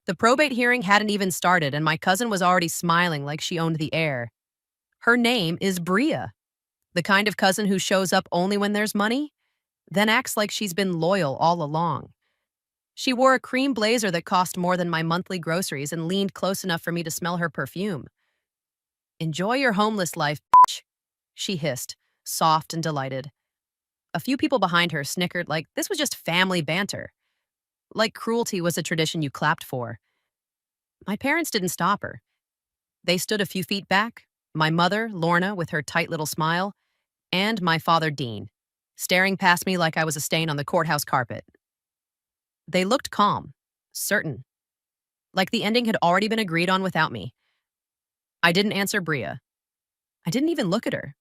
The probate hearing hadn't even started, and my cousin was already smiling like she owned the air. Her name is Bria, the kind of cousin who shows up only when there's money, then acts like she's been loyal all along. She wore a cream blazer that cost more than my monthly groceries and leaned close enough for me to smell her perfume. "Enjoy your homeless life, bitch," she hissed, soft and delighted. A few people behind her snickered like this was just family banter, like cruelty was a tradition you clapped for. My parents didn't stop her. They stood a few feet back, my mother, Lorna, with her tight little smile, and my father, Dean, staring past me like I was a stain on the courthouse carpet. They looked calm, certain, like the ending had already been agreed on without me. I didn't answer Bria. I didn't even look at her.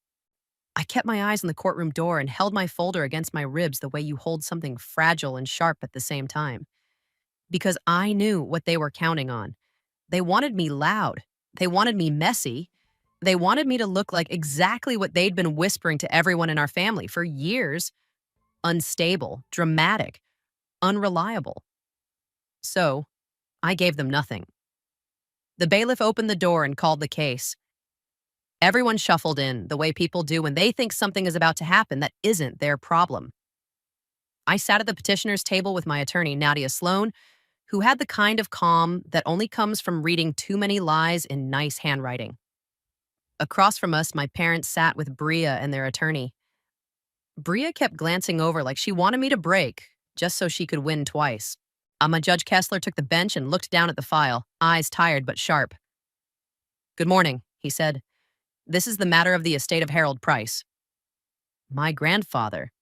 I kept my eyes on the courtroom door and held my folder against my ribs the way you hold something fragile and sharp at the same time. Because I knew what they were counting on. They wanted me loud. They wanted me messy. They wanted me to look like exactly what they'd been whispering to everyone in our family for years: unstable, dramatic, unreliable. So, I gave them nothing. The bailiff opened the door and called the case. Everyone shuffled in, the way people do when they think something is about to happen that isn't their problem. I sat at the petitioner's table with my attorney, Nadia Sloan, who had the kind of calm that only comes from reading too many lies in nice handwriting. Across from us, my parents sat with Bria and their attorney. Bria kept glancing over like she wanted me to break, just so she could win twice. Judge Kessler took the bench and looked down at the file, eyes tired but sharp. "Good morning," he said. "This is the matter of the estate of Harold Price." My grandfather.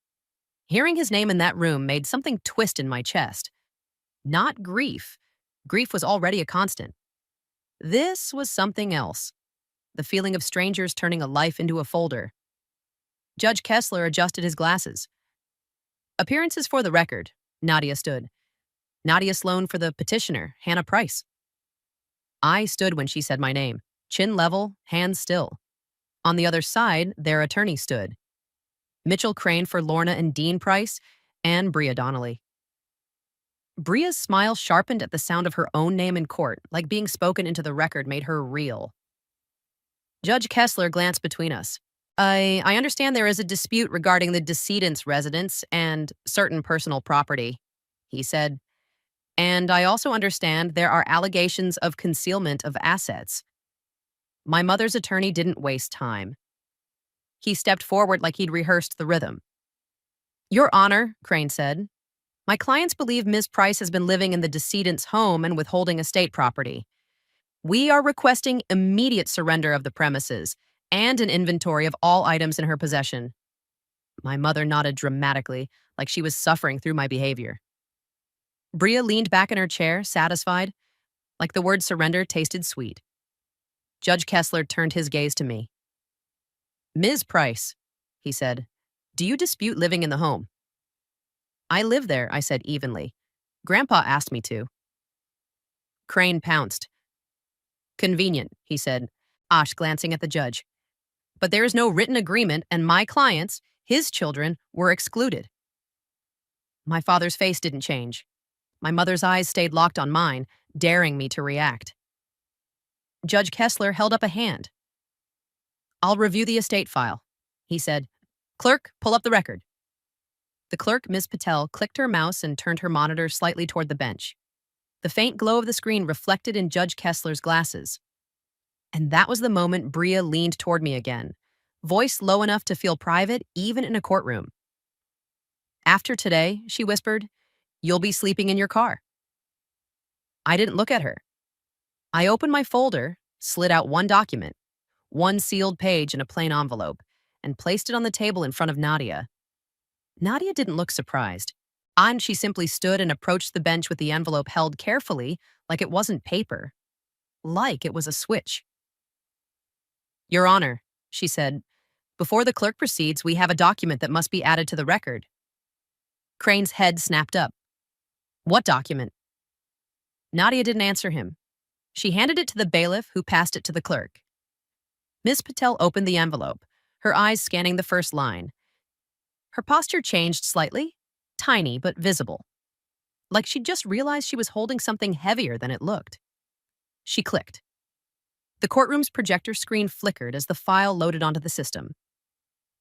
Hearing his name in that room made something twist in my chest. Not grief. Grief was already a constant. This was something else. The feeling of strangers turning a life into a folder. Judge Kessler adjusted his glasses. "Appearances for the record," Nadia stood. "Nadia Sloan for the petitioner, Hannah Price." I stood when she said my name, chin level, hands still. On the other side, their attorney stood. Mitchell Crane for Lorna and Dean Price, and Bria Donnelly. Bria's smile sharpened at the sound of her own name in court, like being spoken into the record made her real. Judge Kessler glanced between us. I understand there is a dispute regarding the decedent's residence and certain personal property," he said. "And I also understand there are allegations of concealment of assets." My mother's attorney didn't waste time. He stepped forward like he'd rehearsed the rhythm. "Your Honor," Crane said, "my clients believe Ms. Price has been living in the decedent's home and withholding estate property. We are requesting immediate surrender of the premises and an inventory of all items in her possession." My mother nodded dramatically, like she was suffering through my behavior. Bria leaned back in her chair, satisfied, like the word surrender tasted sweet. Judge Kessler turned his gaze to me. "Ms. Price," he said, "do you dispute living in the home?" "I live there," I said evenly. "Grandpa asked me to." Crane pounced. "Convenient," he said, glancing at the judge. "But there is no written agreement, and my clients, his children, were excluded." My father's face didn't change. My mother's eyes stayed locked on mine, daring me to react. Judge Kessler held up a hand. "I'll review the estate file," he said. "Clerk, pull up the record." The clerk, Ms. Patel, clicked her mouse and turned her monitor slightly toward the bench. The faint glow of the screen reflected in Judge Kessler's glasses. And that was the moment Bria leaned toward me again, voice low enough to feel private even in a courtroom. "After today," she whispered, "you'll be sleeping in your car." I didn't look at her. I opened my folder, slid out one document, one sealed page in a plain envelope, and placed it on the table in front of Nadia. Nadia didn't look surprised. She simply stood and approached the bench with the envelope held carefully, like it wasn't paper, like it was a switch. "Your Honor," she said, "before the clerk proceeds, we have a document that must be added to the record." Crane's head snapped up. "What document?" Nadia didn't answer him. She handed it to the bailiff, who passed it to the clerk. Ms. Patel opened the envelope, her eyes scanning the first line. Her posture changed slightly, tiny but visible. like she'd just realized she was holding something heavier than it looked. She clicked. The courtroom's projector screen flickered as the file loaded onto the system.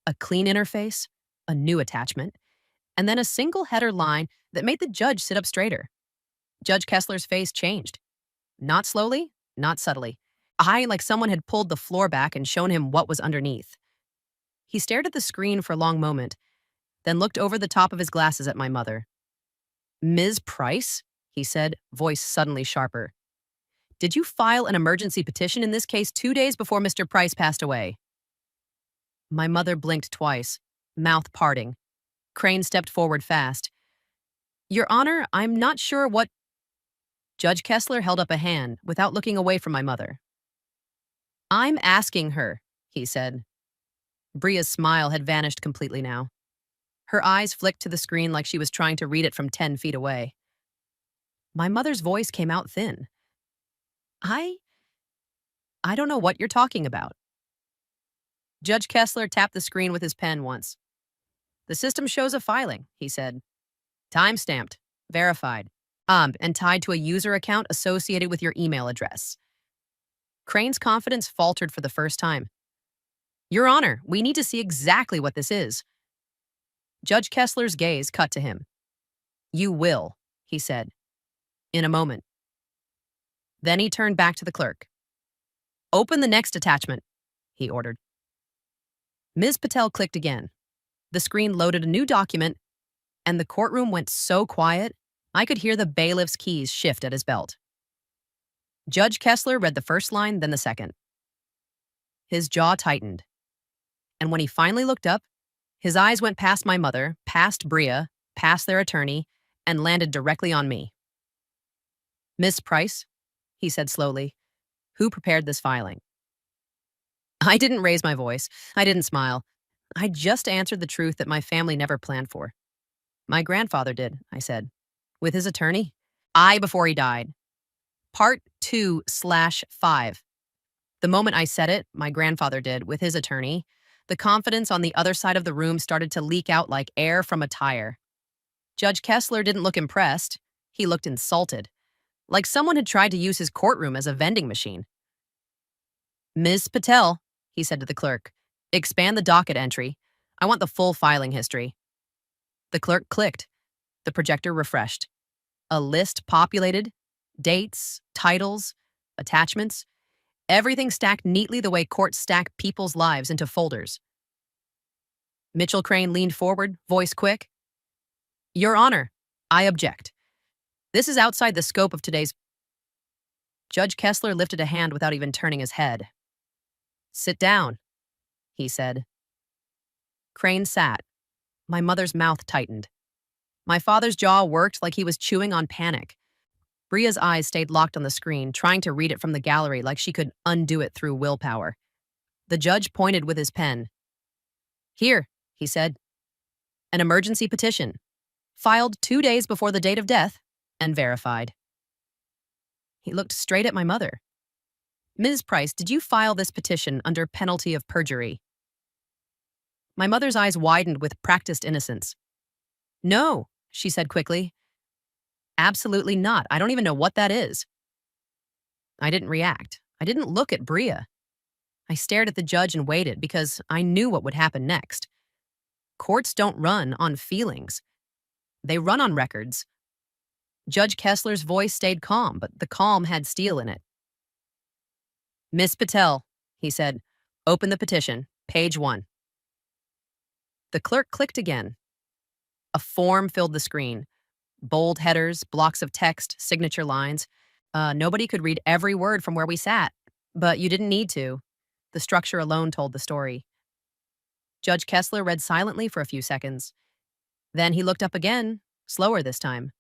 A clean interface, a new attachment, and then a single header line that made the judge sit up straighter. Judge Kessler's face changed. Not slowly, not subtly. Like someone had pulled the floor back and shown him what was underneath. He stared at the screen for a long moment, then looked over the top of his glasses at my mother. "Ms. Price?" he said, voice suddenly sharper. "Did you file an emergency petition in this case 2 days before Mr. Price passed away?" My mother blinked twice, mouth parting. Crane stepped forward fast. "Your Honor, I'm not sure what—" Judge Kessler held up a hand without looking away from my mother. "I'm asking her," he said. Bria's smile had vanished completely now. Her eyes flicked to the screen like she was trying to read it from 10 feet away. My mother's voice came out thin. I don't know what you're talking about." Judge Kessler tapped the screen with his pen once. "The system shows a filing," he said. "Time-stamped, verified, and tied to a user account associated with your email address." Crane's confidence faltered for the first time. "Your Honor, we need to see exactly what this is." Judge Kessler's gaze cut to him. "You will," he said. "In a moment." Then he turned back to the clerk. "Open the next attachment," he ordered. Ms. Patel clicked again. The screen loaded a new document, and the courtroom went so quiet, I could hear the bailiff's keys shift at his belt. Judge Kessler read the first line, then the second. His jaw tightened. And when he finally looked up, his eyes went past my mother, past Bria, past their attorney, and landed directly on me. "Miss Price," he said slowly, "who prepared this filing?" I didn't raise my voice. I didn't smile. I just answered the truth that my family never planned for. "My grandfather did," I said. "With his attorney?" Before he died. Part 2/5. The moment I said it, my grandfather did, with his attorney, the confidence on the other side of the room started to leak out like air from a tire. Judge Kessler didn't look impressed. He looked insulted, like someone had tried to use his courtroom as a vending machine. "Ms. Patel," he said to the clerk, "expand the docket entry. I want the full filing history." The clerk clicked. The projector refreshed. A list populated, dates, titles, attachments, everything stacked neatly the way courts stack people's lives into folders. Mitchell Crane leaned forward, voice quick. "Your Honor, I object. This is outside the scope of today's—" Judge Kessler lifted a hand without even turning his head. "Sit down," he said. Crane sat. My mother's mouth tightened. My father's jaw worked like he was chewing on panic. Bria's eyes stayed locked on the screen, trying to read it from the gallery like she could undo it through willpower. The judge pointed with his pen. "Here," he said. "An emergency petition, filed 2 days before the date of death, and verified." He looked straight at my mother. "Ms. Price, did you file this petition under penalty of perjury?" My mother's eyes widened with practiced innocence. "No," she said quickly. "Absolutely not. I don't even know what that is." I didn't react. I didn't look at Bria. I stared at the judge and waited because I knew what would happen next. Courts don't run on feelings. They run on records. Judge Kessler's voice stayed calm, but the calm had steel in it. "Miss Patel," he said, "open the petition, page 1. The clerk clicked again. A form filled the screen. Bold headers, blocks of text, signature lines. Nobody could read every word from where we sat, but you didn't need to. The structure alone told the story. Judge Kessler read silently for a few seconds. Then he looked up again, slower this time.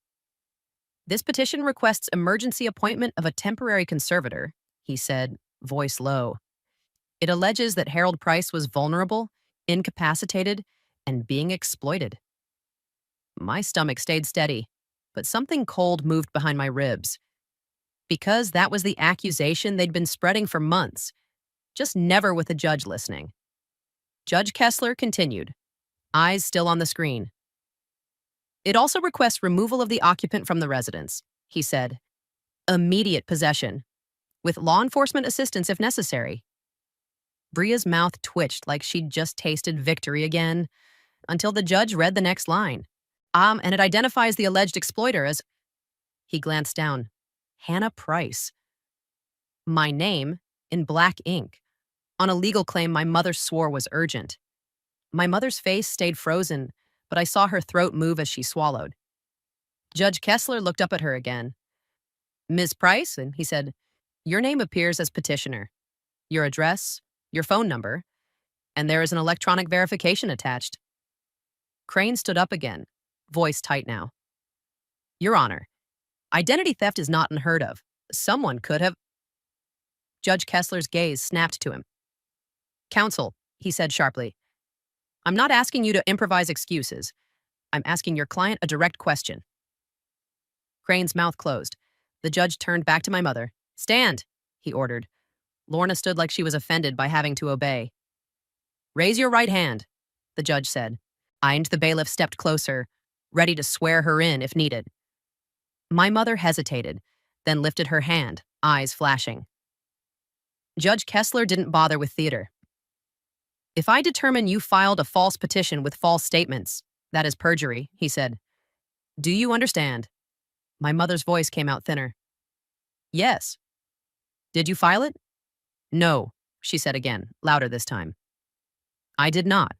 "This petition requests emergency appointment of a temporary conservator," he said, voice low. "It alleges that Harold Price was vulnerable, incapacitated, and being exploited." My stomach stayed steady, but something cold moved behind my ribs. Because that was the accusation they'd been spreading for months, just never with the judge listening. Judge Kessler continued, eyes still on the screen. It also requests removal of the occupant from the residence, he said. Immediate possession, with law enforcement assistance if necessary. Bria's mouth twitched like she'd just tasted victory again, until the judge read the next line. And it identifies the alleged exploiter as... He glanced down. Hannah Price. My name, in black ink, on a legal claim my mother swore was urgent. My mother's face stayed frozen, but I saw her throat move as she swallowed. Judge Kessler looked up at her again. Ms. Price, and he said, your name appears as petitioner. Your address, your phone number, and there is an electronic verification attached. Crane stood up again, voice tight now. Your Honor, identity theft is not unheard of. Someone could have... Judge Kessler's gaze snapped to him. Counsel, he said sharply, I'm not asking you to improvise excuses. I'm asking your client a direct question. Crane's mouth closed. The judge turned back to my mother. Stand, he ordered. Lorna stood like she was offended by having to obey. Raise your right hand, the judge said. And the bailiff stepped closer, ready to swear her in if needed. My mother hesitated, then lifted her hand, eyes flashing. Judge Kessler didn't bother with theater. If I determine you filed a false petition with false statements, that is perjury, he said. Do you understand? My mother's voice came out thinner. Yes. Did you file it? No, she said again, louder this time. I did not.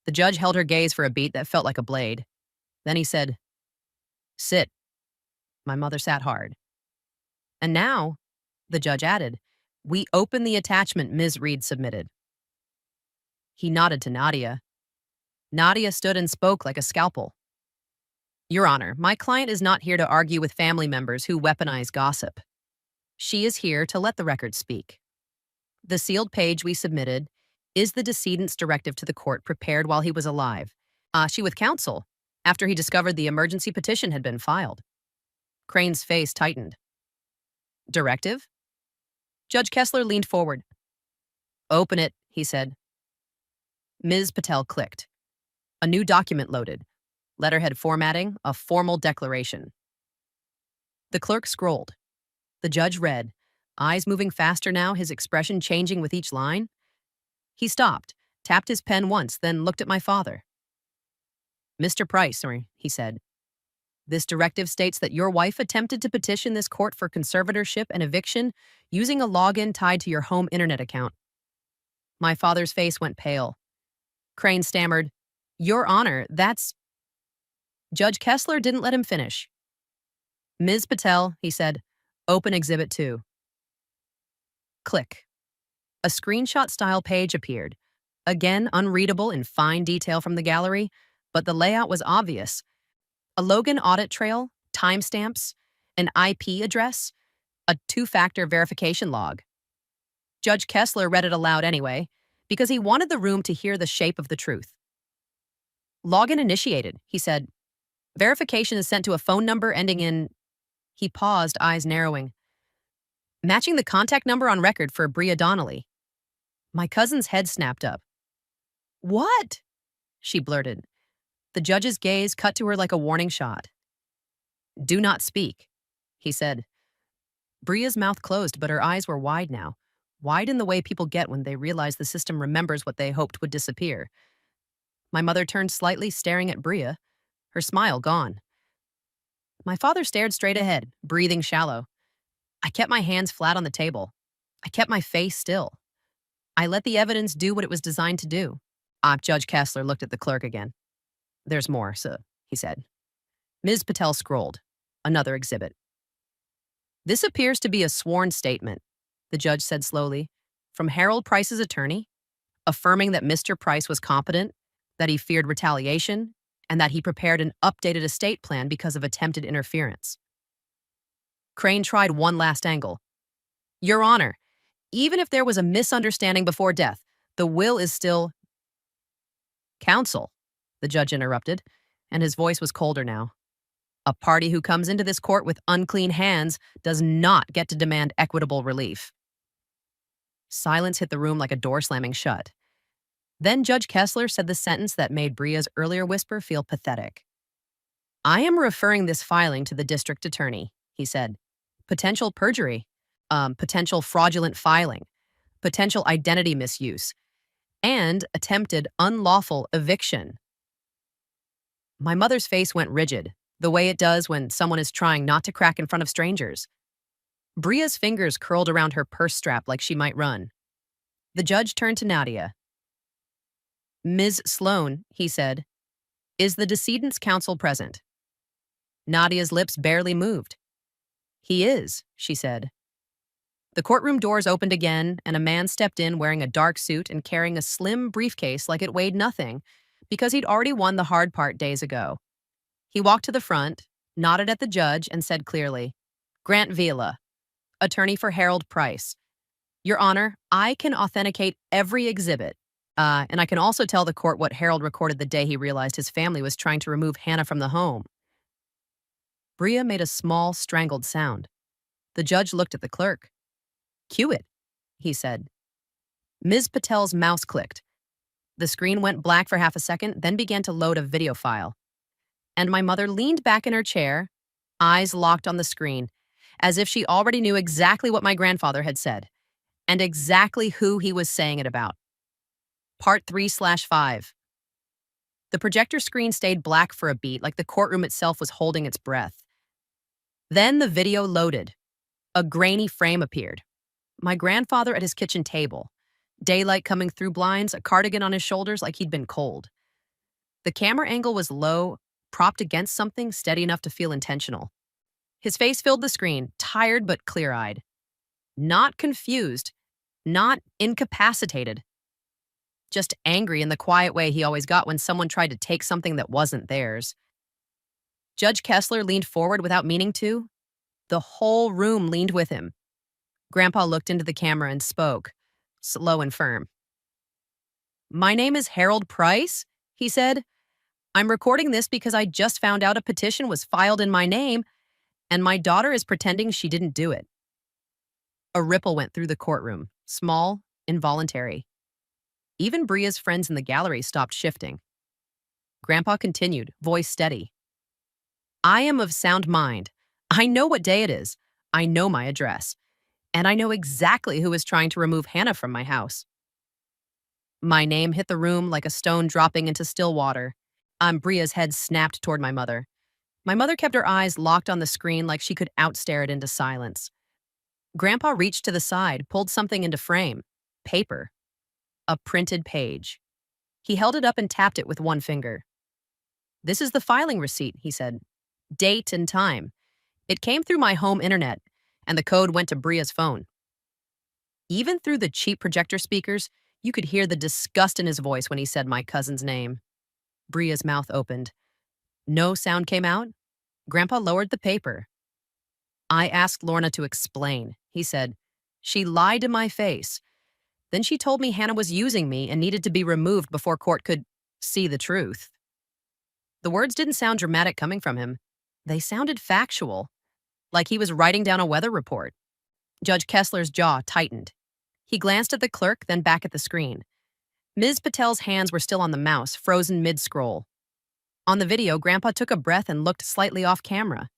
The judge held her gaze for a beat that felt like a blade. Then he said, sit. My mother sat hard. And now, the judge added, we open the attachment Ms. Reed submitted. He nodded to Nadia. Nadia stood and spoke like a scalpel. Your Honor, my client is not here to argue with family members who weaponize gossip. She is here to let the record speak. The sealed page we submitted is the decedent's directive to the court prepared while he was alive. She with counsel, after he discovered the emergency petition had been filed. Crane's face tightened. Directive? Judge Kessler leaned forward. Open it, he said. Ms. Patel clicked. A new document loaded. Letterhead formatting, a formal declaration. The clerk scrolled. The judge read, eyes moving faster now, his expression changing with each line. He stopped, tapped his pen once, then looked at my father. Mr. Price, he said, this directive states that your wife attempted to petition this court for conservatorship and eviction using a login tied to your home internet account. My father's face went pale. Crane stammered, Your Honor, that's... Judge Kessler didn't let him finish. Ms. Patel, he said, open Exhibit 2. Click. A screenshot-style page appeared, again unreadable in fine detail from the gallery, but the layout was obvious. A Logan audit trail, timestamps, an IP address, a two-factor verification log. Judge Kessler read it aloud anyway, because he wanted the room to hear the shape of the truth. Login initiated, he said. Verification is sent to a phone number ending in... He paused, eyes narrowing. Matching the contact number on record for Bria Donnelly. My cousin's head snapped up. What? She blurted. The judge's gaze cut to her like a warning shot. Do not speak, he said. Bria's mouth closed, but her eyes were wide now. Wide in the way people get when they realize the system remembers what they hoped would disappear. My mother turned slightly, staring at Bria, her smile gone. My father stared straight ahead, breathing shallow. I kept my hands flat on the table. I kept my face still. I let the evidence do what it was designed to do. Judge Kessler looked at the clerk again. There's more, sir, he said. Ms. Patel scrolled. Another exhibit. This appears to be a sworn statement, the judge said slowly, from Harold Price's attorney, affirming that Mr. Price was competent, that he feared retaliation, and that he prepared an updated estate plan because of attempted interference. Crane tried one last angle. Your Honor, even if there was a misunderstanding before death, the will is still... Counsel, the judge interrupted, and his voice was colder now. A party who comes into this court with unclean hands does not get to demand equitable relief. Silence hit the room like a door slamming shut. Then Judge Kessler said the sentence that made Bria's earlier whisper feel pathetic. I am referring this filing to the district attorney, he said. Potential perjury, potential fraudulent filing, potential identity misuse, and attempted unlawful eviction. My mother's face went rigid, the way it does when someone is trying not to crack in front of strangers. Bria's fingers curled around her purse strap like she might run. The judge turned to Nadia. Ms. Sloan, he said, is the decedent's counsel present? Nadia's lips barely moved. He is, she said. The courtroom doors opened again, and a man stepped in wearing a dark suit and carrying a slim briefcase like it weighed nothing, because he'd already won the hard part days ago. He walked to the front, nodded at the judge, and said clearly, Grant Vila, attorney for Harold Price. Your Honor, I can authenticate every exhibit, and I can also tell the court what Harold recorded the day he realized his family was trying to remove Hannah from the home. Bria made a small, strangled sound. The judge looked at the clerk. Cue it, he said. Ms. Patel's mouse clicked. The screen went black for half a second, then began to load a video file. And my mother leaned back in her chair, eyes locked on the screen, as if she already knew exactly what my grandfather had said, and exactly who he was saying it about. Part 3/5. The projector screen stayed black for a beat, like the courtroom itself was holding its breath. Then the video loaded. A grainy frame appeared. My grandfather at his kitchen table, daylight coming through blinds, a cardigan on his shoulders like he'd been cold. The camera angle was low, propped against something steady enough to feel intentional. His face filled the screen, tired but clear-eyed. Not confused, not incapacitated. Just angry in the quiet way he always got when someone tried to take something that wasn't theirs. Judge Kessler leaned forward without meaning to. The whole room leaned with him. Grandpa looked into the camera and spoke, slow and firm. My name is Harold Price, he said. I'm recording this because I just found out a petition was filed in my name, and my daughter is pretending she didn't do it. A ripple went through the courtroom, small, involuntary. Even Bria's friends in the gallery stopped shifting. Grandpa continued, voice steady. I am of sound mind. I know what day it is. I know my address. And I know exactly who is trying to remove Hannah from my house. My name hit the room like a stone dropping into still water. Bria's head snapped toward my mother. My mother kept her eyes locked on the screen like she could outstare it into silence. Grandpa reached to the side, pulled something into frame. Paper. A printed page. He held it up and tapped it with one finger. This is the filing receipt, he said. Date and time. It came through my home internet, and the code went to Bria's phone. Even through the cheap projector speakers, you could hear the disgust in his voice when he said my cousin's name. Bria's mouth opened. No sound came out. Grandpa lowered the paper. I asked Lorna to explain, he said. She lied to my face. Then she told me Hannah was using me and needed to be removed before court could see the truth. The words didn't sound dramatic coming from him. They sounded factual, like he was writing down a weather report. Judge Kessler's jaw tightened. He glanced at the clerk, then back at the screen. Ms. Patel's hands were still on the mouse, frozen mid-scroll. On the video, Grandpa took a breath and looked slightly off camera.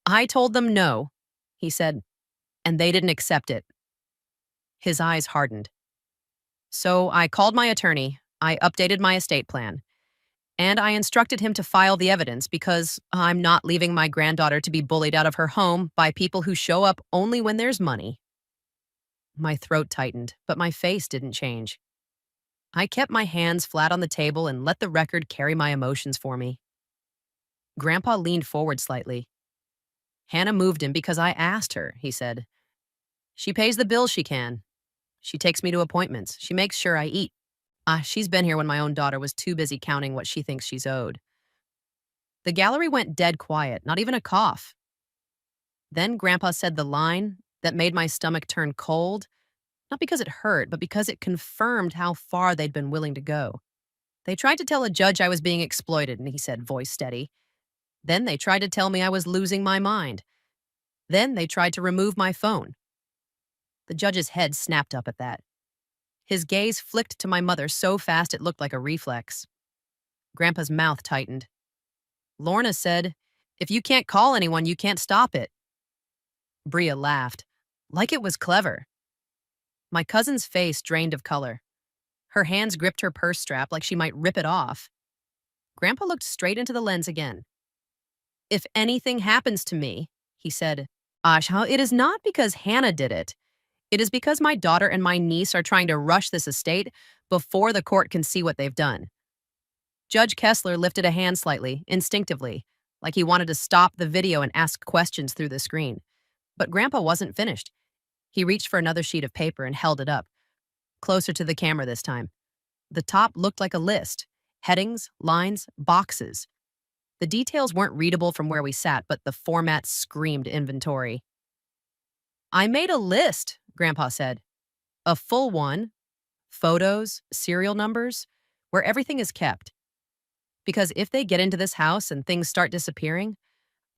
I told them no, he said, and they didn't accept it. His eyes hardened. So I called my attorney, I updated my estate plan, and I instructed him to file the evidence because I'm not leaving my granddaughter to be bullied out of her home by people who show up only when there's money. My throat tightened, but my face didn't change. I kept my hands flat on the table and let the record carry my emotions for me. Grandpa leaned forward slightly. Hannah moved him because I asked her, he said. She pays the bills she can. She takes me to appointments. She makes sure I eat. She's been here when my own daughter was too busy counting what she thinks she's owed. The gallery went dead quiet, not even a cough. Then Grandpa said the line that made my stomach turn cold, not because it hurt, but because it confirmed how far they'd been willing to go. They tried to tell a judge I was being exploited, and he said, voice steady. Then they tried to tell me I was losing my mind. Then they tried to remove my phone. The judge's head snapped up at that. His gaze flicked to my mother so fast it looked like a reflex. Grandpa's mouth tightened. Lorna said, "If you can't call anyone, you can't stop it." Bria laughed, like it was clever. My cousin's face drained of color. Her hands gripped her purse strap like she might rip it off. Grandpa looked straight into the lens again. "If anything happens to me," he said, "Ashha, it is not because Hannah did it. It is because my daughter and my niece are trying to rush this estate before the court can see what they've done." Judge Kessler lifted a hand slightly, instinctively, like he wanted to stop the video and ask questions through the screen. But Grandpa wasn't finished. He reached for another sheet of paper and held it up, closer to the camera this time. The top looked like a list: headings, lines, boxes. The details weren't readable from where we sat, but the format screamed inventory. "I made a list," Grandpa said. "A full one. Photos, serial numbers, where everything is kept. Because if they get into this house and things start disappearing,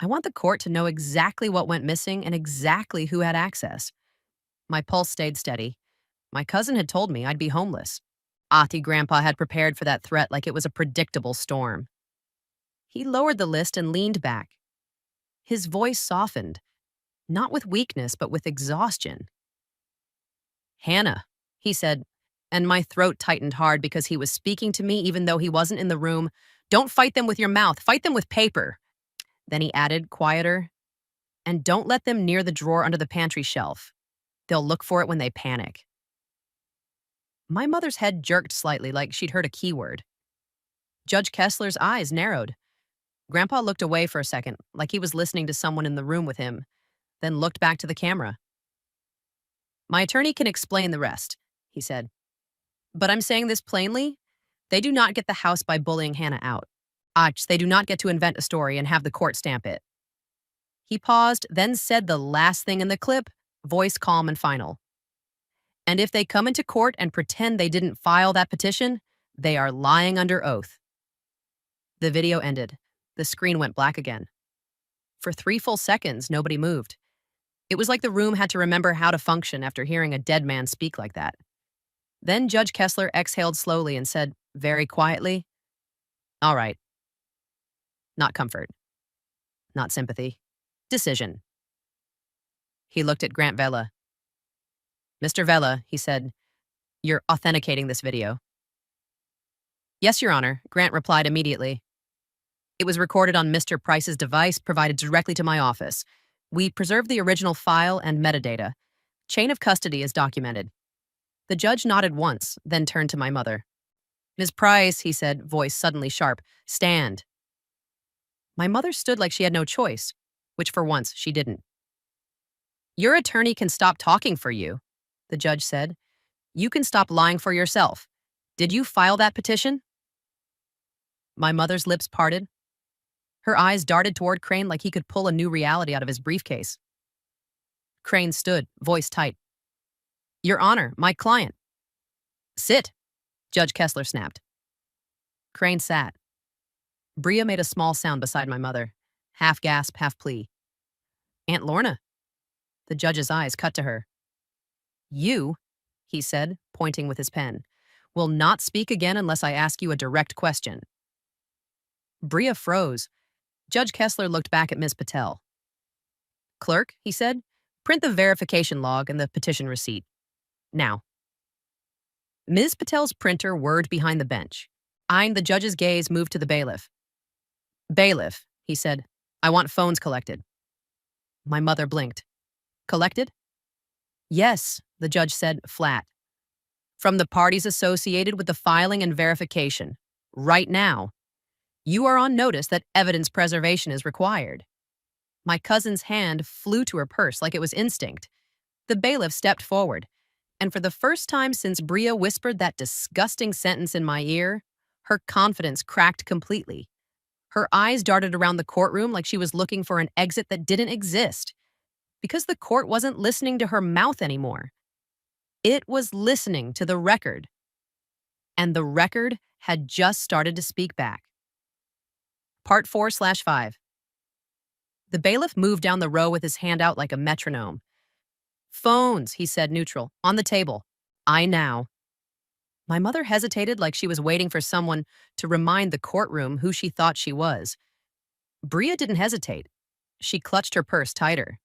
I want the court to know exactly what went missing and exactly who had access." My pulse stayed steady. My cousin had told me I'd be homeless. Ati Grandpa had prepared for that threat like it was a predictable storm. He lowered the list and leaned back. His voice softened, not with weakness, but with exhaustion. "Hannah," he said, and my throat tightened hard because he was speaking to me even though he wasn't in the room. "Don't fight them with your mouth, fight them with paper." Then he added, quieter, "And don't let them near the drawer under the pantry shelf. They'll look for it when they panic." My mother's head jerked slightly like she'd heard a keyword. Judge Kessler's eyes narrowed. Grandpa looked away for a second, like he was listening to someone in the room with him, then looked back to the camera. "My attorney can explain the rest," he said. "But I'm saying this plainly. They do not get the house by bullying Hannah out. They do not get to invent a story and have the court stamp it." He paused, then said the last thing in the clip, voice calm and final. "And if they come into court and pretend they didn't file that petition, they are lying under oath." The video ended. The screen went black again. For 3 full seconds, nobody moved. It was like the room had to remember how to function after hearing a dead man speak like that. Then Judge Kessler exhaled slowly and said, very quietly, "All right." Not comfort. Not sympathy. Decision. He looked at Grant Vela. "Mr. Vela," he said, "you're authenticating this video." "Yes, Your Honor," Grant replied immediately. "It was recorded on Mr. Price's device provided directly to my office. We preserved the original file and metadata. Chain of custody is documented." The judge nodded once, then turned to my mother. "Ms. Price," he said, voice suddenly sharp, "stand." My mother stood like she had no choice, which for once she didn't. "Your attorney can stop talking for you," the judge said. "You can stop lying for yourself. Did you file that petition?" My mother's lips parted. Her eyes darted toward Crane like he could pull a new reality out of his briefcase. Crane stood, voice tight. "Your Honor, my client." "Sit," Judge Kessler snapped. Crane sat. Bria made a small sound beside my mother, half gasp, half plea. "Aunt Lorna." The judge's eyes cut to her. "You," he said, pointing with his pen, "will not speak again unless I ask you a direct question." Bria froze. Judge Kessler looked back at Ms. Patel. "Clerk," he said, "print the verification log and the petition receipt. Now." Ms. Patel's printer whirred behind the bench. The judge's gaze moved to the bailiff. "Bailiff," he said, "I want phones collected." My mother blinked. "Collected?" "Yes," the judge said, flat. "From the parties associated with the filing and verification. Right now. You are on notice that evidence preservation is required." My cousin's hand flew to her purse like it was instinct. The bailiff stepped forward, and for the first time since Bria whispered that disgusting sentence in my ear, her confidence cracked completely. Her eyes darted around the courtroom like she was looking for an exit that didn't exist, because the court wasn't listening to her mouth anymore. It was listening to the record. And the record had just started to speak back. Part 4/5. The bailiff moved down the row with his hand out like a metronome. "Phones," he said, neutral, "on the table. I now." My mother hesitated like she was waiting for someone to remind the courtroom who she thought she was. Bria didn't hesitate. She clutched her purse tighter.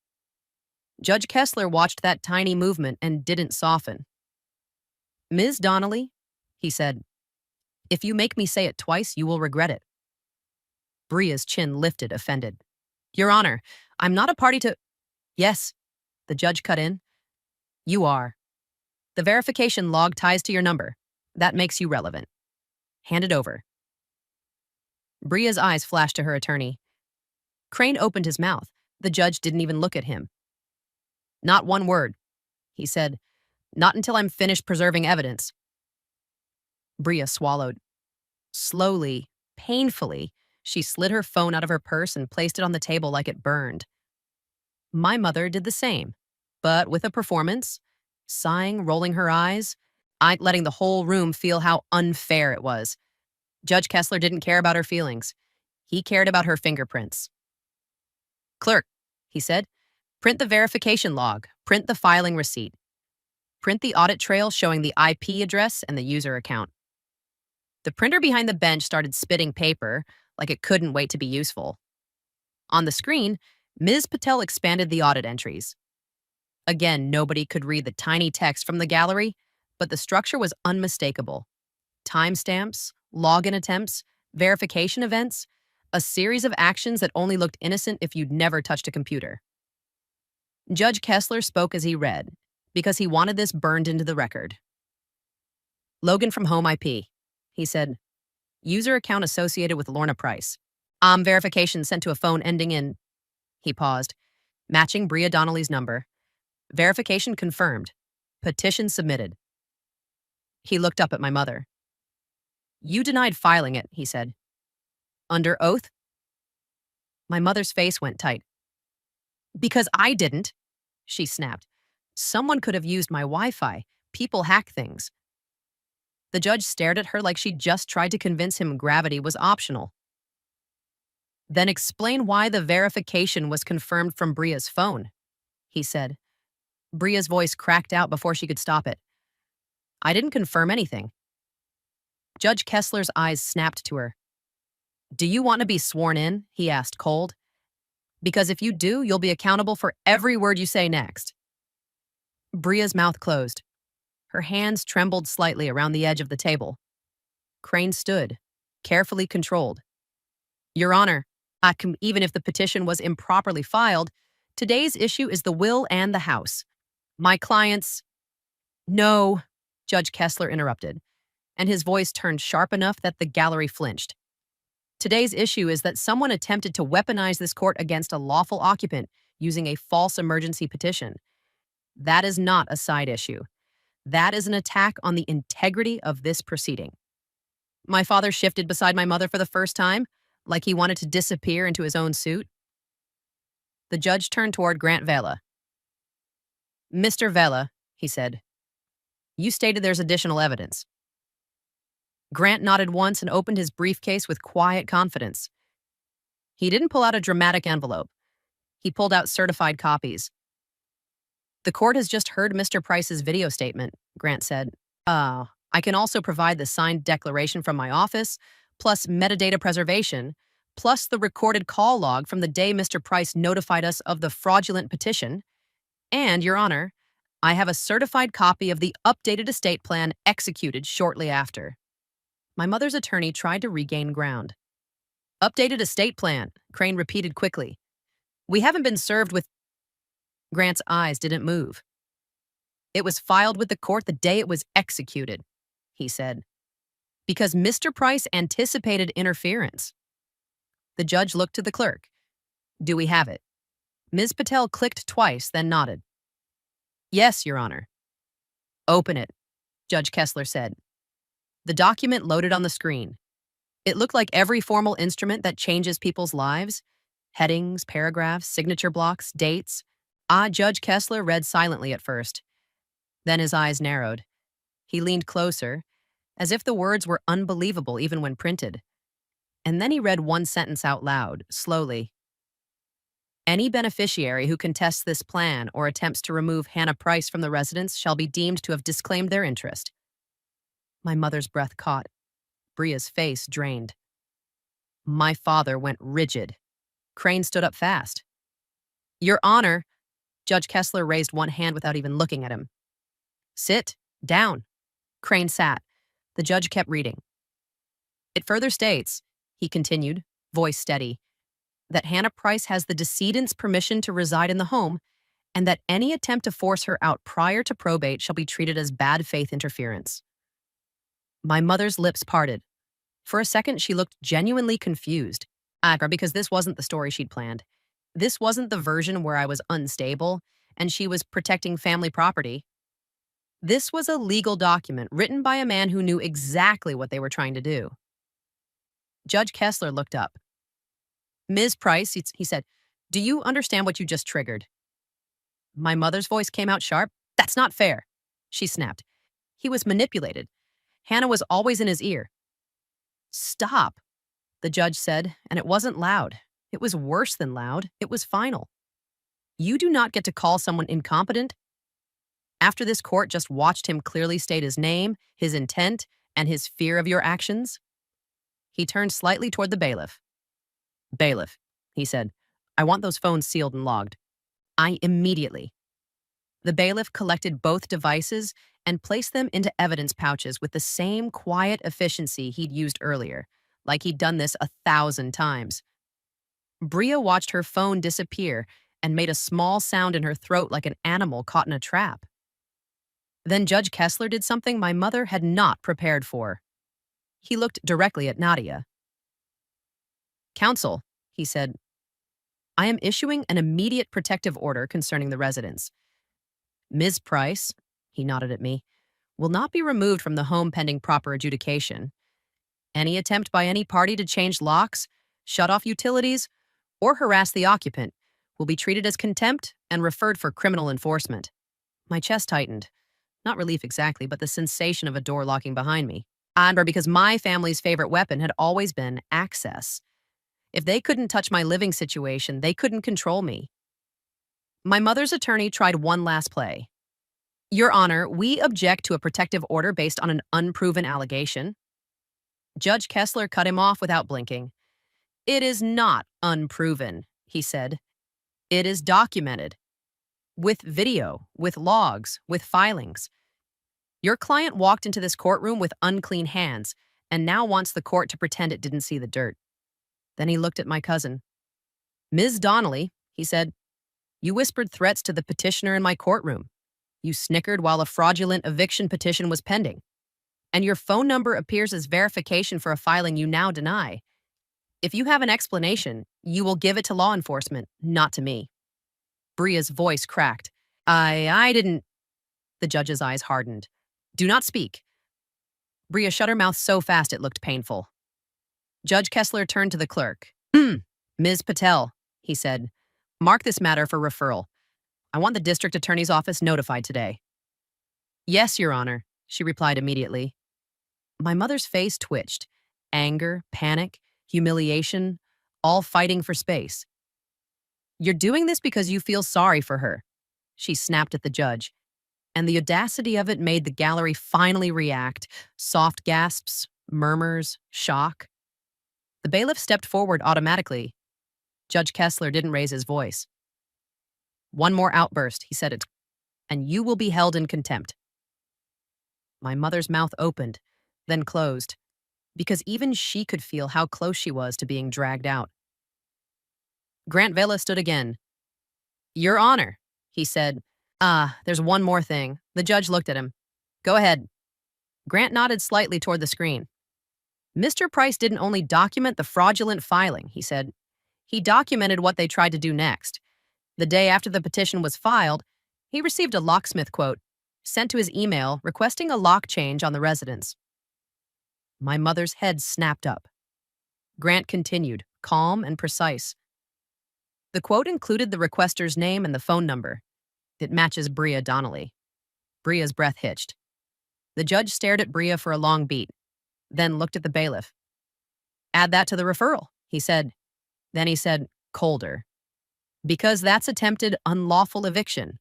Judge Kessler watched that tiny movement and didn't soften. "Ms. Donnelly," he said, "if you make me say it twice, you will regret it." Bria's chin lifted, offended. "Your Honor, I'm not a party to—" "Yes," the judge cut in. "You are. The verification log ties to your number. That makes you relevant. Hand it over." Bria's eyes flashed to her attorney. Crane opened his mouth. The judge didn't even look at him. "Not one word," he said. "Not until I'm finished preserving evidence." Bria swallowed. Slowly, painfully, she slid her phone out of her purse and placed it on the table like it burned. My mother did the same, but with a performance, sighing, rolling her eyes, letting the whole room feel how unfair it was. Judge Kessler didn't care about her feelings. He cared about her fingerprints. "Clerk," he said, "print the verification log, print the filing receipt, print the audit trail showing the IP address and the user account." The printer behind the bench started spitting paper like it couldn't wait to be useful. On the screen, Ms. Patel expanded the audit entries. Again, nobody could read the tiny text from the gallery, but the structure was unmistakable. Timestamps, login attempts, verification events, a series of actions that only looked innocent if you'd never touched a computer. Judge Kessler spoke as he read, because he wanted this burned into the record. "Logan from Home IP," he said. "User account associated with Lorna Price. Verification sent to a phone ending in—" He paused, matching Bria Donnelly's number. "Verification confirmed. Petition submitted." He looked up at my mother. "You denied filing it," he said. "Under oath?" My mother's face went tight. "Because I didn't," she snapped. "Someone could have used my Wi-Fi. People hack things." The judge stared at her like she'd just tried to convince him gravity was optional. "Then explain why the verification was confirmed from Bria's phone," he said. Bria's voice cracked out before she could stop it. "I didn't confirm anything." Judge Kessler's eyes snapped to her. "Do you want to be sworn in?" he asked, cold. "Because if you do, you'll be accountable for every word you say next." Bria's mouth closed. Her hands trembled slightly around the edge of the table. Crane stood, carefully controlled. "Your Honor, even if the petition was improperly filed, today's issue is the will and the house. My clients—" "No," Judge Kessler interrupted, and his voice turned sharp enough that the gallery flinched. "Today's issue is that someone attempted to weaponize this court against a lawful occupant using a false emergency petition. That is not a side issue. That is an attack on the integrity of this proceeding." My father shifted beside my mother for the first time, like he wanted to disappear into his own suit. The judge turned toward Grant Vela. "Mr. Vela," he said, "you stated there's additional evidence." Grant nodded once and opened his briefcase with quiet confidence. He didn't pull out a dramatic envelope. He pulled out certified copies. "The court has just heard Mr. Price's video statement," Grant said. I can also provide the signed declaration from my office, plus metadata preservation, plus the recorded call log from the day Mr. Price notified us of the fraudulent petition. And, Your Honor, I have a certified copy of the updated estate plan executed shortly after." My mother's attorney tried to regain ground. "Updated estate plan," Crane repeated quickly. "We haven't been served with—" Grant's eyes didn't move. "It was filed with the court the day it was executed," he said, "because Mr. Price anticipated interference." The judge looked to the clerk. "Do we have it?" Ms. Patel clicked twice, then nodded. "Yes, Your Honor." "Open it," Judge Kessler said. The document loaded on the screen. It looked like every formal instrument that changes people's lives. Headings, paragraphs, signature blocks, dates. Judge Kessler read silently at first. Then his eyes narrowed. He leaned closer, as if the words were unbelievable even when printed. And then he read one sentence out loud, slowly. "Any beneficiary who contests this plan or attempts to remove Hannah Price from the residence shall be deemed to have disclaimed their interest." My mother's breath caught. Bria's face drained. My father went rigid. Crane stood up fast. Your Honor, Judge Kessler raised one hand without even looking at him. Sit down. Crane sat. The judge kept reading. It further states, he continued, voice steady, that Hannah Price has the decedent's permission to reside in the home, and that any attempt to force her out prior to probate shall be treated as bad faith interference. My mother's lips parted. For a second, she looked genuinely confused. Because this wasn't the story she'd planned. This wasn't the version where I was unstable and she was protecting family property. This was a legal document written by a man who knew exactly what they were trying to do. Judge Kessler looked up. Ms. Price, he said, do you understand what you just triggered? My mother's voice came out sharp. That's not fair, she snapped. He was manipulated. Hannah was always in his ear. Stop, the judge said, and it wasn't loud. It was worse than loud. It was final. You do not get to call someone incompetent. After this court just watched him clearly state his name, his intent, and his fear of your actions. He turned slightly toward the bailiff. Bailiff, he said, I want those phones sealed and logged. Immediately. The bailiff collected both devices and placed them into evidence pouches with the same quiet efficiency he'd used earlier, like he'd done this 1,000 times. Bria watched her phone disappear and made a small sound in her throat like an animal caught in a trap. Then Judge Kessler did something my mother had not prepared for. He looked directly at Nadia. Counsel, he said, I am issuing an immediate protective order concerning the residence. Ms. Price, he nodded at me, will not be removed from the home pending proper adjudication. Any attempt by any party to change locks, shut off utilities, or harass the occupant will be treated as contempt and referred for criminal enforcement. My chest tightened. Not relief exactly, but the sensation of a door locking behind me. Because my family's favorite weapon had always been access. If they couldn't touch my living situation, they couldn't control me. My mother's attorney tried one last play. Your Honor, we object to a protective order based on an unproven allegation. Judge Kessler cut him off without blinking. It is not unproven, he said. It is documented. With video, with logs, with filings. Your client walked into this courtroom with unclean hands and now wants the court to pretend it didn't see the dirt. Then he looked at my cousin. Ms. Donnelly, he said, you whispered threats to the petitioner in my courtroom. You snickered while a fraudulent eviction petition was pending. And your phone number appears as verification for a filing you now deny. If you have an explanation, you will give it to law enforcement, not to me. Bria's voice cracked. I didn't. The judge's eyes hardened. Do not speak. Bria shut her mouth so fast it looked painful. Judge Kessler turned to the clerk. Ms. Patel, he said, mark this matter for referral. I want the district attorney's office notified today. Yes, Your Honor, she replied immediately. My mother's face twitched. Anger, panic, humiliation, all fighting for space. You're doing this because you feel sorry for her, she snapped at the judge, and the audacity of it made the gallery finally react. Soft gasps, murmurs, shock. The bailiff stepped forward automatically. Judge Kessler didn't raise his voice. One more outburst, he said, and you will be held in contempt. My mother's mouth opened, then closed, because even she could feel how close she was to being dragged out. Grant Vela stood again. Your Honor, he said. There's one more thing. The judge looked at him. Go ahead. Grant nodded slightly toward the screen. Mr. Price didn't only document the fraudulent filing, he said. He documented what they tried to do next. The day after the petition was filed, he received a locksmith quote sent to his email requesting a lock change on the residence. My mother's head snapped up. Grant continued, calm and precise. The quote included the requester's name and the phone number. It matches Bria Donnelly. Bria's breath hitched. The judge stared at Bria for a long beat, then looked at the bailiff. Add that to the referral, he said. Then he said, colder. Because that's attempted unlawful eviction.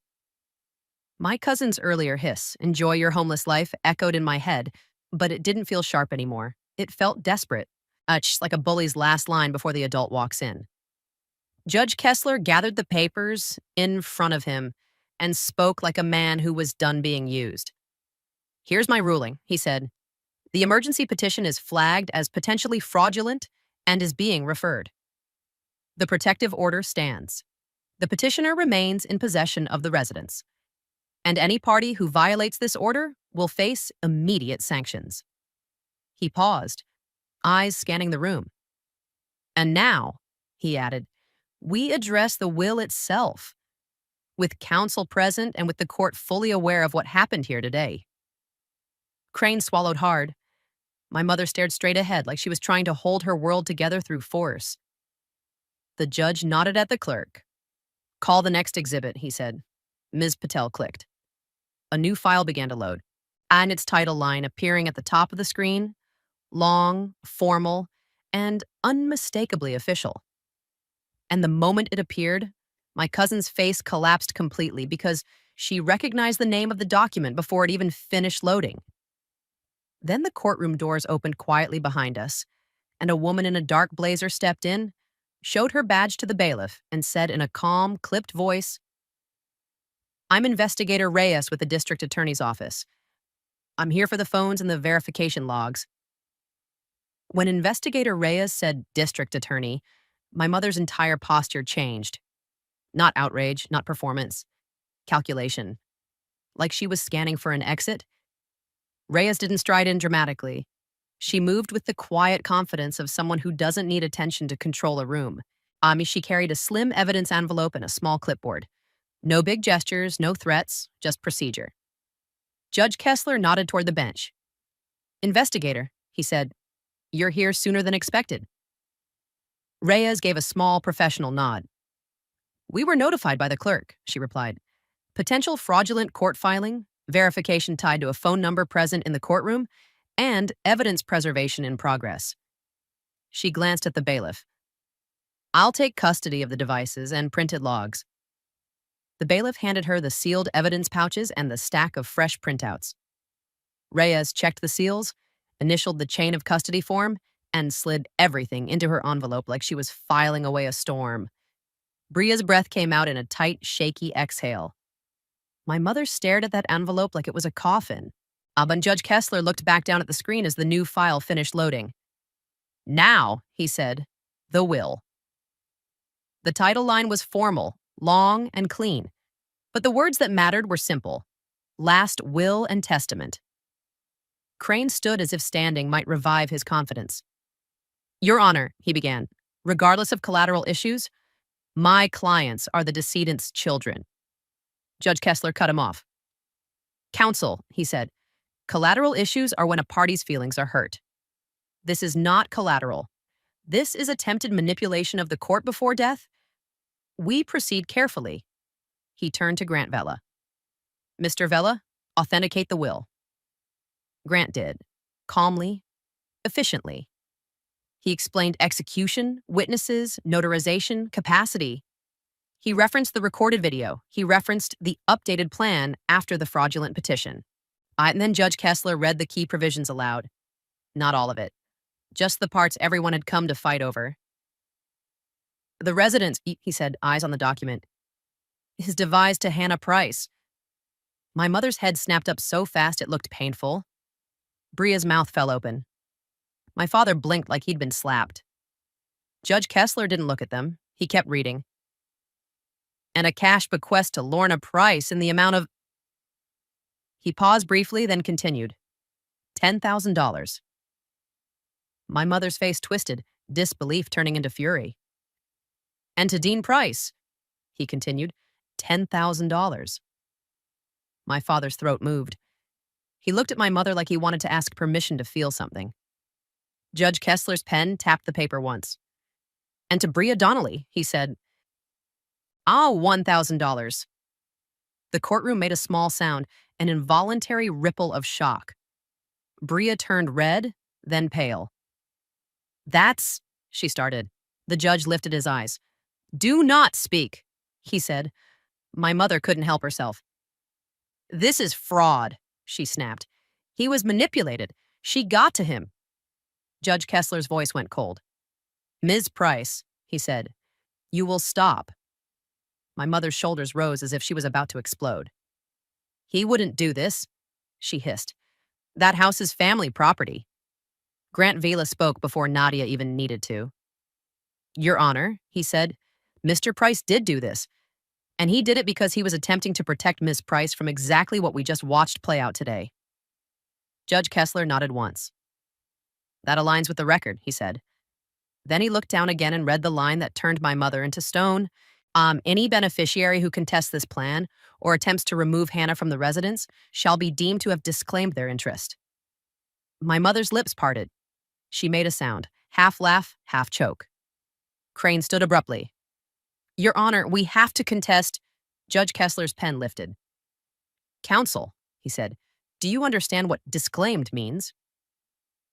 My cousin's earlier hiss, enjoy your homeless life, echoed in my head, but it didn't feel sharp anymore. It felt desperate, just like a bully's last line before the adult walks in. Judge Kessler gathered the papers in front of him and spoke like a man who was done being used. Here's my ruling, he said. The emergency petition is flagged as potentially fraudulent and is being referred. The protective order stands. The petitioner remains in possession of the residence, and any party who violates this order will face immediate sanctions. He paused, eyes scanning the room. And now, he added, we address the will itself, with counsel present and with the court fully aware of what happened here today. Crane swallowed hard. My mother stared straight ahead like she was trying to hold her world together through force. The judge nodded at the clerk. Call the next exhibit, he said. Ms. Patel clicked. A new file began to load, and its title line appearing at the top of the screen, long, formal, and unmistakably official. And the moment it appeared, my cousin's face collapsed completely because she recognized the name of the document before it even finished loading. Then the courtroom doors opened quietly behind us, and a woman in a dark blazer stepped in, showed her badge to the bailiff, and said in a calm, clipped voice, I'm Investigator Reyes with the District Attorney's Office. I'm here for the phones and the verification logs. When Investigator Reyes said District Attorney, my mother's entire posture changed. Not outrage, not performance. Calculation. Like she was scanning for an exit. Reyes didn't stride in dramatically. She moved with the quiet confidence of someone who doesn't need attention to control a room. She carried a slim evidence envelope and a small clipboard. No big gestures, no threats, just procedure. Judge Kessler nodded toward the bench. Investigator, he said, you're here sooner than expected. Reyes gave a small professional nod. We were notified by the clerk, she replied. Potential fraudulent court filing, verification tied to a phone number present in the courtroom, and evidence preservation in progress. She glanced at the bailiff. I'll take custody of the devices and printed logs. The bailiff handed her the sealed evidence pouches and the stack of fresh printouts. Reyes checked the seals, initialed the chain of custody form, and slid everything into her envelope like she was filing away a storm. Bria's breath came out in a tight, shaky exhale. My mother stared at that envelope like it was a coffin. And Judge Kessler looked back down at the screen as the new file finished loading. Now, he said, the will. The title line was formal, long, and clean, but the words that mattered were simple. Last will and testament. Crane stood as if standing might revive his confidence. Your Honor, he began, regardless of collateral issues, my clients are the decedent's children. Judge Kessler cut him off. Counsel, he said, collateral issues are when a party's feelings are hurt. This is not collateral. This is attempted manipulation of the court before death. We proceed carefully. He turned to Grant Vela. Mr. Vela, authenticate the will. Grant did, calmly, efficiently. He explained execution, witnesses, notarization, capacity. He referenced the recorded video. He referenced the updated plan after the fraudulent petition. And then Judge Kessler read the key provisions aloud. Not all of it. Just the parts everyone had come to fight over. The residence, he said, eyes on the document, is devised to Hannah Price. My mother's head snapped up so fast it looked painful. Bria's mouth fell open. My father blinked like he'd been slapped. Judge Kessler didn't look at them. He kept reading. And a cash bequest to Lorna Price in the amount of... He paused briefly, then continued. $10,000. My mother's face twisted, disbelief turning into fury. And to Dean Price, he continued, $10,000. My father's throat moved. He looked at my mother like he wanted to ask permission to feel something. Judge Kessler's pen tapped the paper once. And to Bria Donnelly, he said, $1,000. The courtroom made a small sound, an involuntary ripple of shock. Bria turned red, then pale. That's, she started. The judge lifted his eyes. Do not speak, he said. My mother couldn't help herself. This is fraud, she snapped. He was manipulated. She got to him. Judge Kessler's voice went cold. Ms. Price, he said, You will stop. My mother's shoulders rose as if she was about to explode. He wouldn't do this, she hissed. That house is family property. Grant Vila spoke before Nadia even needed to. Your Honor, he said, Mr. Price did do this, and he did it because he was attempting to protect Miss Price from exactly what we just watched play out today. Judge Kessler nodded once. That aligns with the record, he said. Then he looked down again and read the line that turned my mother into stone. Any beneficiary who contests this plan or attempts to remove Hannah from the residence shall be deemed to have disclaimed their interest. My mother's lips parted. She made a sound, half laugh, half choke. Crane stood abruptly. Your Honor, we have to contest. Judge Kessler's pen lifted. Counsel, he said, do you understand what disclaimed means?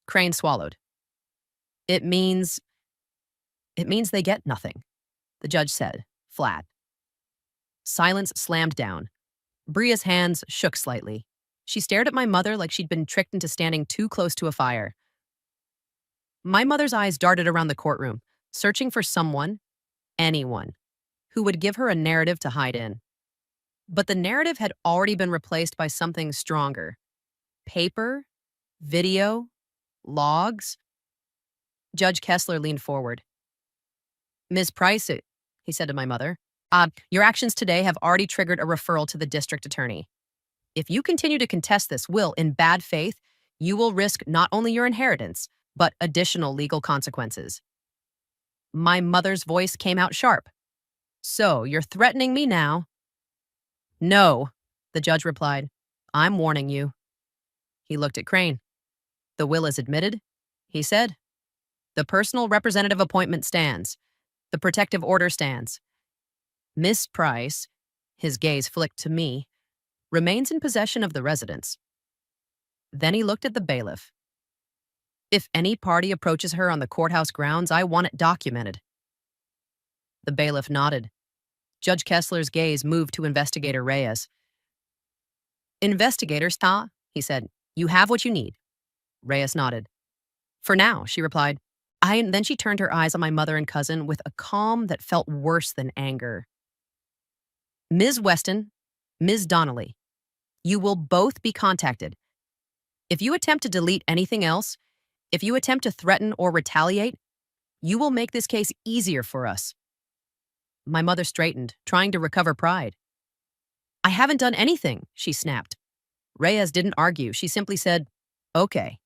Crane swallowed. It means they get nothing, the judge said, flat. Silence slammed down. Bria's hands shook slightly. She stared at my mother like she'd been tricked into standing too close to a fire. My mother's eyes darted around the courtroom, searching for someone, anyone, who would give her a narrative to hide in. But the narrative had already been replaced by something stronger. Paper, video, logs. Judge Kessler leaned forward. Ms. Price, he said to my mother, your actions today have already triggered a referral to the district attorney. If you continue to contest this will in bad faith, you will risk not only your inheritance, but additional legal consequences. My mother's voice came out sharp. So, you're threatening me now? No, the judge replied. I'm warning you. He looked at Crane. The will is admitted, he said. The personal representative appointment stands. The protective order stands. Miss Price, his gaze flicked to me, remains in possession of the residence. Then he looked at the bailiff. If any party approaches her on the courthouse grounds, I want it documented. The bailiff nodded. Judge Kessler's gaze moved to Investigator Reyes. Investigator Sta, he said, you have what you need. Reyes nodded. For now, she replied. Then she turned her eyes on my mother and cousin with a calm that felt worse than anger. Ms. Weston, Ms. Donnelly, you will both be contacted. If you attempt to delete anything else, if you attempt to threaten or retaliate, you will make this case easier for us. My mother straightened, trying to recover pride. I haven't done anything, she snapped. Reyes didn't argue. She simply said, okay.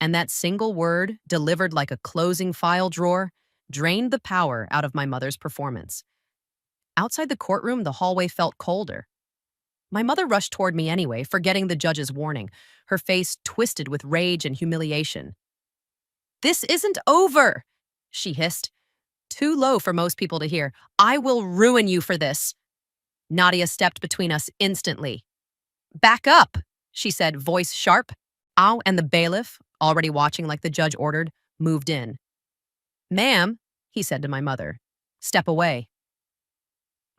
And that single word, delivered like a closing file drawer, drained the power out of my mother's performance. Outside the courtroom, the hallway felt colder. My mother rushed toward me anyway, forgetting the judge's warning, her face twisted with rage and humiliation. This isn't over, she hissed. Too low for most people to hear. I will ruin you for this. Nadia stepped between us instantly. Back up, she said, voice sharp. Ow, and the bailiff, already watching like the judge ordered, moved in. Ma'am, he said to my mother, step away.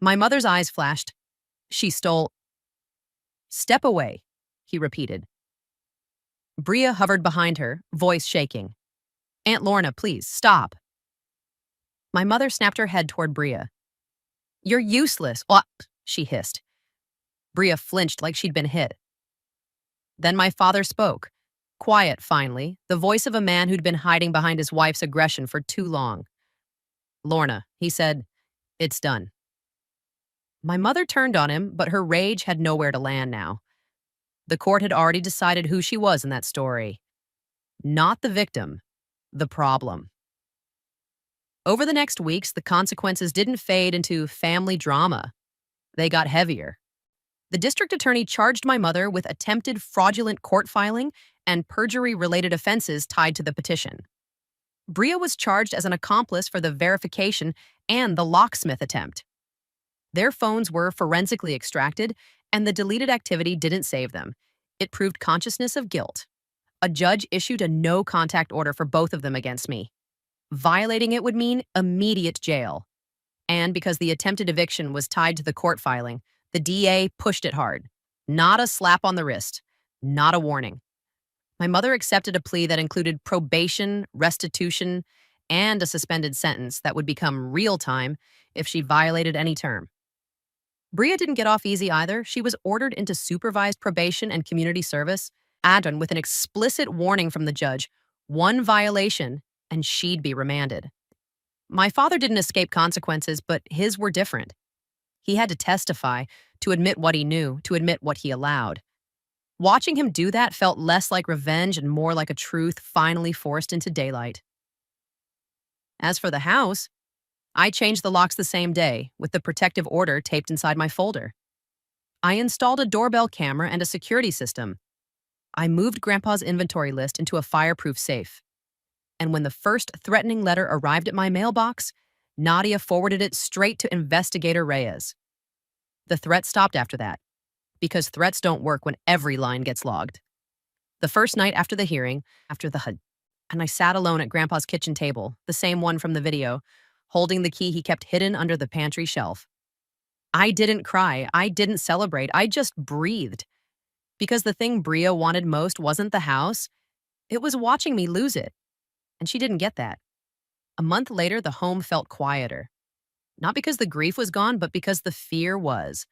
My mother's eyes flashed. She stole. Step away, he repeated. Bria hovered behind her, voice shaking. Aunt Lorna, please, stop. My mother snapped her head toward Bria. You're useless, what? She hissed. Bria flinched like she'd been hit. Then my father spoke. Quiet, finally, the voice of a man who'd been hiding behind his wife's aggression for too long. Lorna, he said, it's done. My mother turned on him, but her rage had nowhere to land now. The court had already decided who she was in that story. Not the victim, the problem. Over the next weeks, the consequences didn't fade into family drama. They got heavier. The district attorney charged my mother with attempted fraudulent court filing and perjury-related offenses tied to the petition. Bria was charged as an accomplice for the verification and the locksmith attempt. Their phones were forensically extracted, and the deleted activity didn't save them. It proved consciousness of guilt. A judge issued a no-contact order for both of them against me. Violating it would mean immediate jail. And because the attempted eviction was tied to the court filing, the DA pushed it hard. Not a slap on the wrist. Not a warning. My mother accepted a plea that included probation, restitution, and a suspended sentence that would become real time if she violated any term. Bria didn't get off easy either. She was ordered into supervised probation and community service, add-on with an explicit warning from the judge, one violation, and she'd be remanded. My father didn't escape consequences, but his were different. He had to testify, to admit what he knew, to admit what he allowed. Watching him do that felt less like revenge and more like a truth finally forced into daylight. As for the house, I changed the locks the same day, with the protective order taped inside my folder. I installed a doorbell camera and a security system. I moved Grandpa's inventory list into a fireproof safe. And when the first threatening letter arrived at my mailbox, Nadia forwarded it straight to Investigator Reyes. The threat stopped after that, because threats don't work when every line gets logged. The first night after the hearing, and I sat alone at Grandpa's kitchen table, the same one from the video, holding the key he kept hidden under the pantry shelf. I didn't cry, I didn't celebrate, I just breathed. Because the thing Bria wanted most wasn't the house, it was watching me lose it. And she didn't get that. A month later, the home felt quieter. Not because the grief was gone, but because the fear was.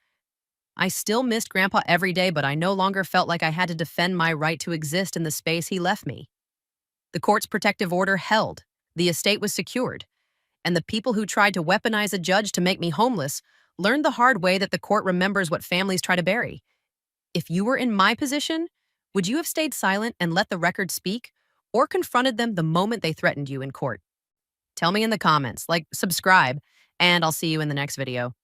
I still missed Grandpa every day, but I no longer felt like I had to defend my right to exist in the space he left me. The court's protective order held, the estate was secured, and the people who tried to weaponize a judge to make me homeless learned the hard way that the court remembers what families try to bury. If you were in my position, would you have stayed silent and let the record speak, or confronted them the moment they threatened you in court? Tell me in the comments, subscribe, and I'll see you in the next video.